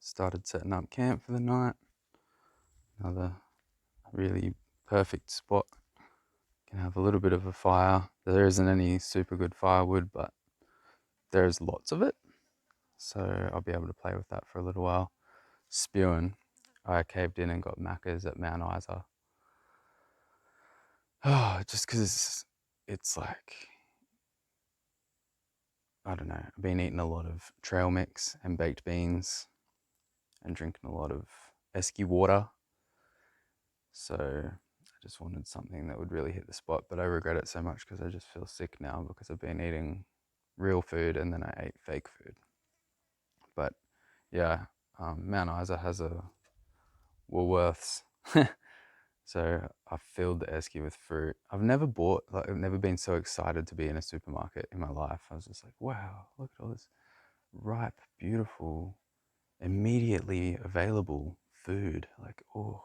started setting up camp for the night. Another really perfect spot. Can have a little bit of a fire. There isn't any super good firewood, but there's lots of it. So I'll be able to play with that for a little while. Spewing, I caved in and got Macca's at Mount Isa. Oh, just because it's like, I don't know, I've been eating a lot of trail mix and baked beans and drinking a lot of esky water. So I just wanted something that would really hit the spot, but I regret it so much because I just feel sick now because I've been eating real food and then I ate fake food. But yeah, Mount Isa has a Woolworths. So I filled the esky with fruit. I've never been so excited to be in a supermarket in my life. I was just like, wow, look at all this ripe, beautiful, immediately available food. Like, oh,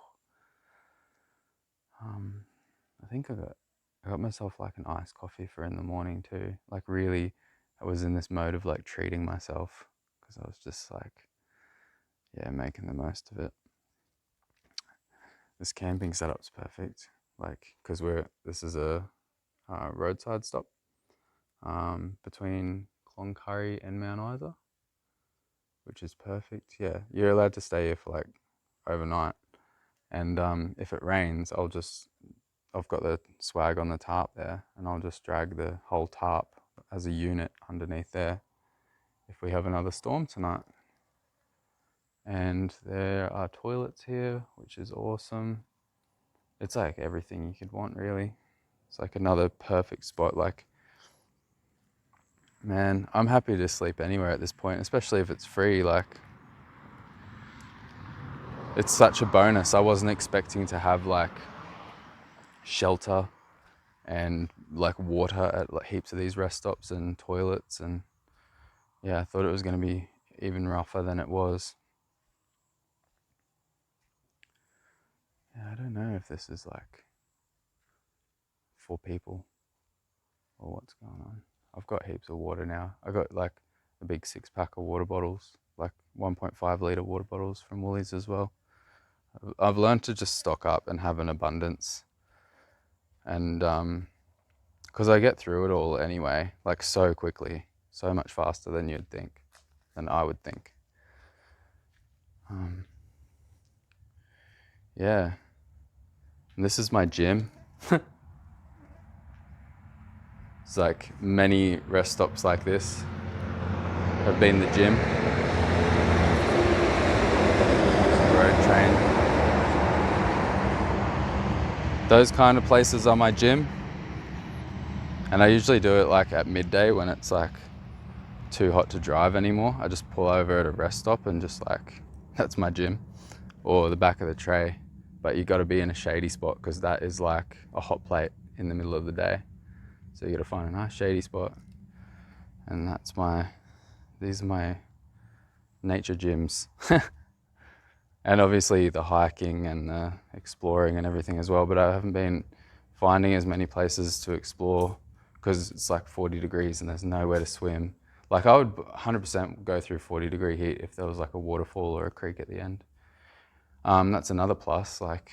I think I got myself like an iced coffee for in the morning too. Like really, I was in this mode of like treating myself because I was just like, yeah, making the most of it. This camping setup's perfect, like because this is a roadside stop between Cloncurry and Mount Isa, which is perfect. Yeah, you're allowed to stay here for like overnight, and if it rains, I've got the swag on the tarp there, and I'll just drag the whole tarp as a unit underneath there if we have another storm tonight. And there are toilets here, which is awesome. It's like everything you could want, really. It's like another perfect spot. Like, man, I'm happy to sleep anywhere at this point, especially if it's free. Like, it's such a bonus. I wasn't expecting to have like shelter and like water at like heaps of these rest stops and toilets, and yeah, I thought it was going to be even rougher than it was. Yeah, I don't know if this is like for people or what's going on. I've got heaps of water now. I got like a big 6-pack of water bottles, like 1.5 litre water bottles from Woolies as well. I've learned to just stock up and have an abundance, and because I get through it all anyway, like so quickly, so much faster than you'd think, than I would think. Yeah, and this is my gym. It's like many rest stops like this have been the gym. Road train. Those kind of places are my gym. And I usually do it like at midday when it's like too hot to drive anymore. I just pull over at a rest stop and just like, that's my gym. Or the back of the tray. But you got to be in a shady spot because that is like a hot plate in the middle of the day. So you got to find a nice shady spot. And these are my nature gyms. And obviously the hiking and the exploring and everything as well, but I haven't been finding as many places to explore because it's like 40 degrees and there's nowhere to swim. Like I would 100% go through 40-degree heat if there was like a waterfall or a creek at the end. That's another plus. Like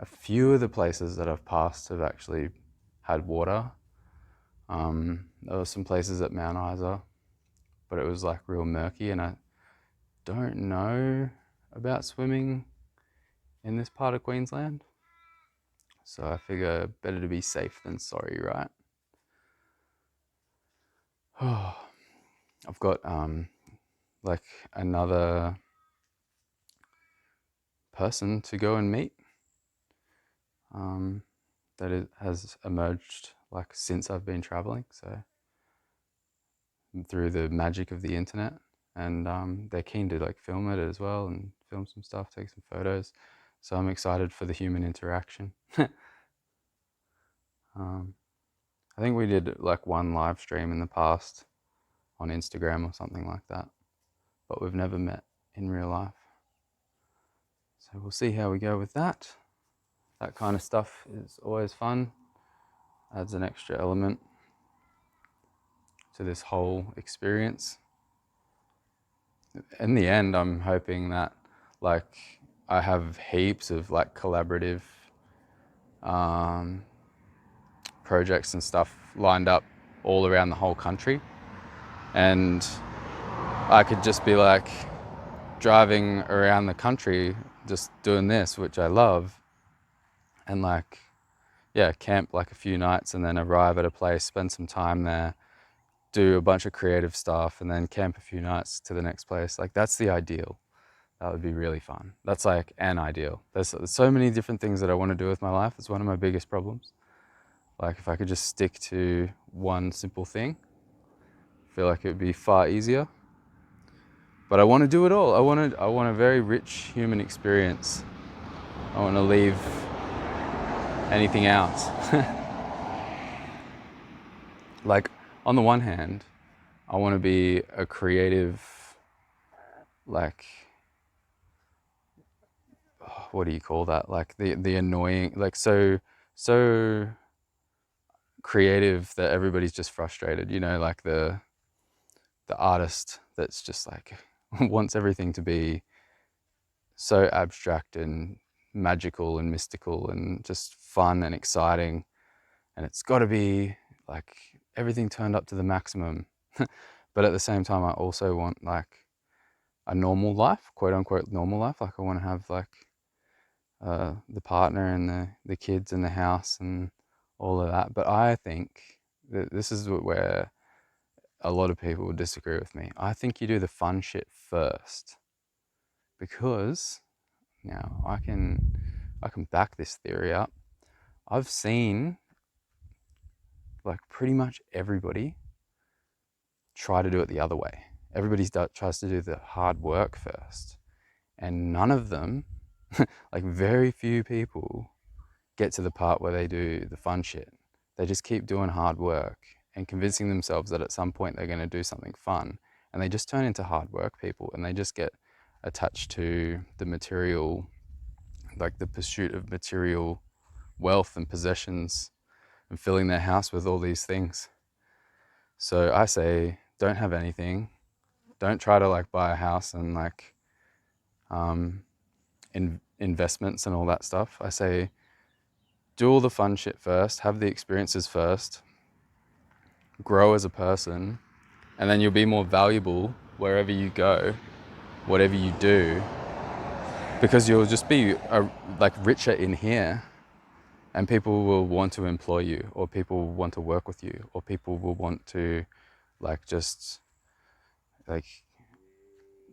a few of the places that I've passed have actually had water. There were some places at Mount Isa, but it was like real murky, and I don't know about swimming in this part of Queensland. So I figure better to be safe than sorry, right? I've got like another person to go and meet has emerged like since I've been traveling. So through the magic of the internet, and they're keen to like film it as well and film some stuff, take some photos. So I'm excited for the human interaction. I think we did like one live stream in the past on Instagram or something like that, but we've never met in real life. So we'll see how we go with that. That kind of stuff is always fun, adds an extra element to this whole experience. in the end, I'm hoping that like I have heaps of like collaborative um, projects and stuff lined up all around the whole country, and I could just be like driving around the country just doing this, which I love, and like yeah, camp like a few nights and then arrive at a place, spend some time there, do a bunch of creative stuff, and then camp a few nights to the next place. Like that's the ideal. That would be really fun. That's like an ideal. There's so many different things that I want to do with my life. It's one of my biggest problems. Like if I could just stick to one simple thing, I feel like it would be far easier. But I want to do it all. I want a very rich human experience. I want to leave anything out. Like on the one hand, I want to be a creative, like what do you call that? Like the annoying, like so creative that everybody's just frustrated. You know, like the artist that's just like wants everything to be so abstract and magical and mystical and just fun and exciting, and it's got to be like everything turned up to the maximum. But at the same time, I also want like a normal life, quote unquote normal life. Like I want to have like the partner and the kids and the house and all of that. But I think that this is where a lot of people would disagree with me. I think you do the fun shit first, because now I can back this theory up. I've seen like pretty much everybody try to do it the other way. Everybody tries to do the hard work first, and none of them, like very few people, get to the part where they do the fun shit. They just keep doing hard work and convincing themselves that at some point they're going to do something fun, and they just turn into hard work people, and they just get attached to the material, like the pursuit of material wealth and possessions, and filling their house with all these things. So I say, don't have anything. Don't try to like buy a house and like investments and all that stuff. I say, do all the fun shit first, have the experiences first, grow as a person, and then you'll be more valuable wherever you go, whatever you do, because you'll just be like richer in here, and people will want to employ you, or people will want to work with you, or people will want to like just like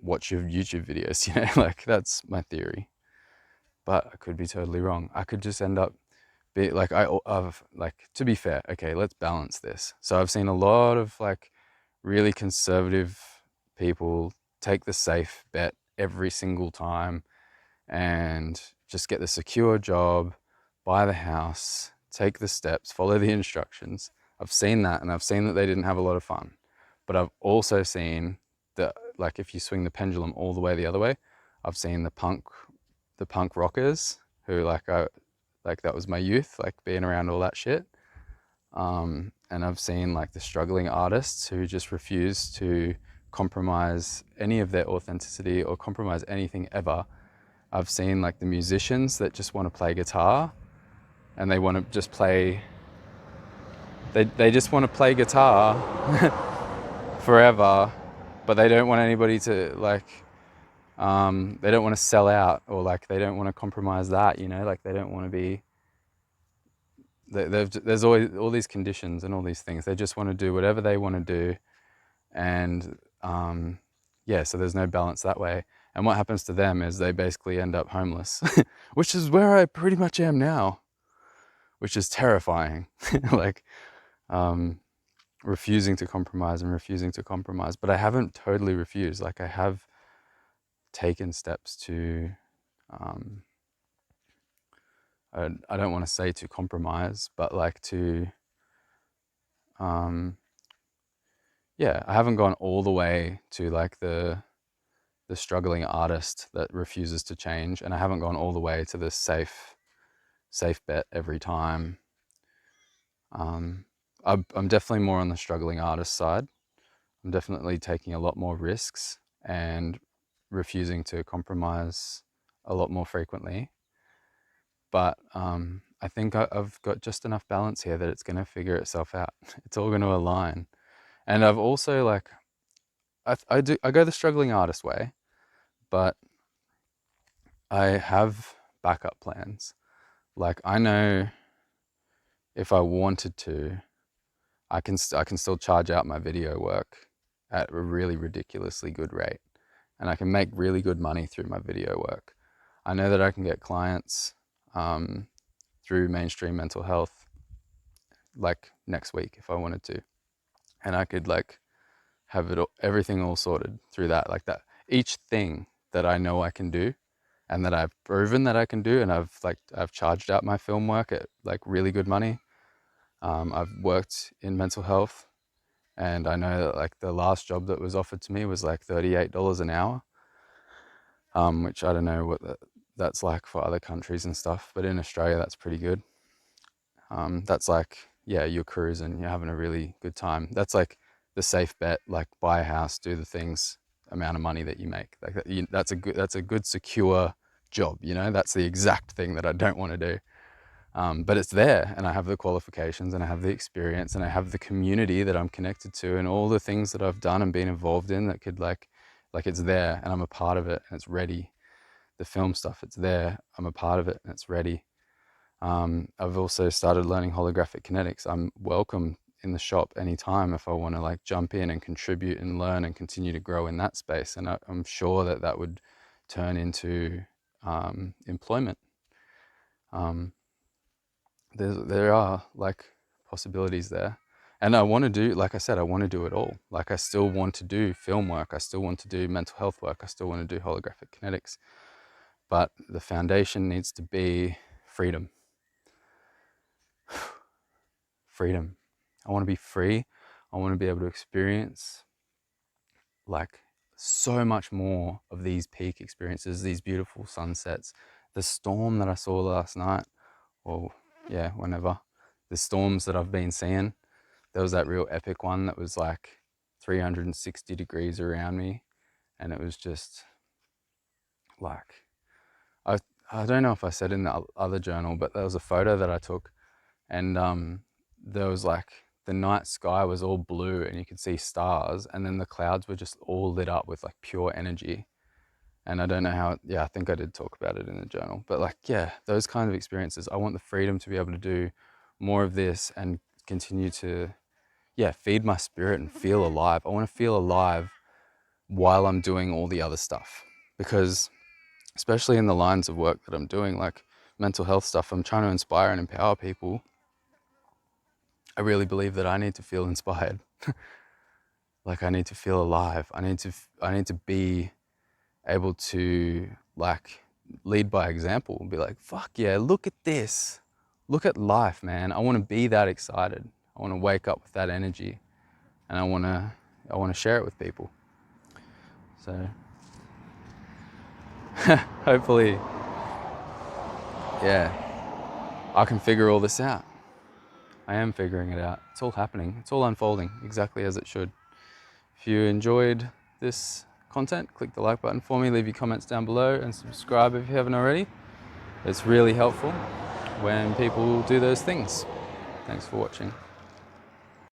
watch your YouTube videos, you know. Like that's my theory, but I could be totally wrong. I could just end up be like I've like, to be fair, okay, let's balance this. So I've seen a lot of like really conservative people take the safe bet every single time and just get the secure job, buy the house, take the steps, follow the instructions. I've seen that, and I've seen that they didn't have a lot of fun. But I've also seen that, like, if you swing the pendulum all the way the other way, I've seen the punk rockers who like that was my youth, like being around all that shit. And I've seen like the struggling artists who just refuse to compromise any of their authenticity or compromise anything ever. I've seen like the musicians that just want to play guitar, and they want to just play, they just want to play guitar forever, but they don't want anybody to like, they don't want to sell out, or like they don't want to compromise that, you know, like they don't want to be, there's always all these conditions and all these things. They just want to do whatever they want to do, and yeah, so there's no balance that way. And what happens to them is they basically end up homeless, which is where I pretty much am now, which is terrifying. Like refusing to compromise and refusing to compromise. But I haven't totally refused. Like I have taken steps to, I don't want to say to compromise, but like to, yeah, I haven't gone all the way to like the struggling artist that refuses to change, and I haven't gone all the way to the safe bet every time. I'm definitely more on the struggling artist side. I'm definitely taking a lot more risks, and refusing to compromise a lot more frequently. But I think I've got just enough balance here that it's going to figure itself out. It's all going to align. And I've also like, I go the struggling artist way, but I have backup plans. Like I know if I wanted to, I can still charge out my video work at a really ridiculously good rate, and I can make really good money through my video work. I know that I can get clients through mainstream mental health like next week if I wanted to, and I could like have everything all sorted through that. Like that, each thing that I know I can do and that I've proven that I can do, and I've charged out my film work at like really good money. I've worked in mental health, and I know that like the last job that was offered to me was like $38 an hour, which I don't know what that's like for other countries and stuff, but in Australia that's pretty good. That's like, yeah, you're cruising, you're having a really good time. That's like the safe bet, like buy a house, do the things, amount of money that you make. Like that's a good secure job, you know. That's the exact thing that I don't want to do. But it's there, and I have the qualifications, and I have the experience, and I have the community that I'm connected to, and all the things that I've done and been involved in that could like it's there, and I'm a part of it, and it's ready. The film stuff, it's there, I'm a part of it, and it's ready. I've also started learning holographic kinetics. I'm welcome in the shop anytime if I want to like jump in and contribute and learn and continue to grow in that space. And I'm sure that that would turn into employment. There are like possibilities there. And I want to do, like I said, I want to do it all. Like I still want to do film work. I still want to do mental health work. I still want to do holographic kinetics. But the foundation needs to be freedom. Freedom. I want to be free. I want to be able to experience like so much more of these peak experiences, these beautiful sunsets, the storm that I saw last night, or yeah, whenever, the storms that I've been seeing. There was that real epic one that was like 360 degrees around me, and it was just like, I don't know if I said in the other journal, but there was a photo that I took, and there was like the night sky was all blue and you could see stars, and then the clouds were just all lit up with like pure energy. And I don't know how, yeah, I think I did talk about it in the journal, but like, yeah, those kind of experiences. I want the freedom to be able to do more of this and continue to, yeah, feed my spirit and feel alive. I want to feel alive while I'm doing all the other stuff, because especially in the lines of work that I'm doing, like mental health stuff, I'm trying to inspire and empower people. I really believe that I need to feel inspired. Like I need to feel alive. I need to be able to like lead by example and be like, fuck yeah, look at this. Look at life, man. I want to be that excited. I want to wake up with that energy, and I want to share it with people. So hopefully, yeah, I can figure all this out. I am figuring it out. It's all happening. It's all unfolding exactly as it should. If you enjoyed this content, click the like button for me, leave your comments down below, and subscribe if you haven't already. It's really helpful when people do those things. Thanks for watching.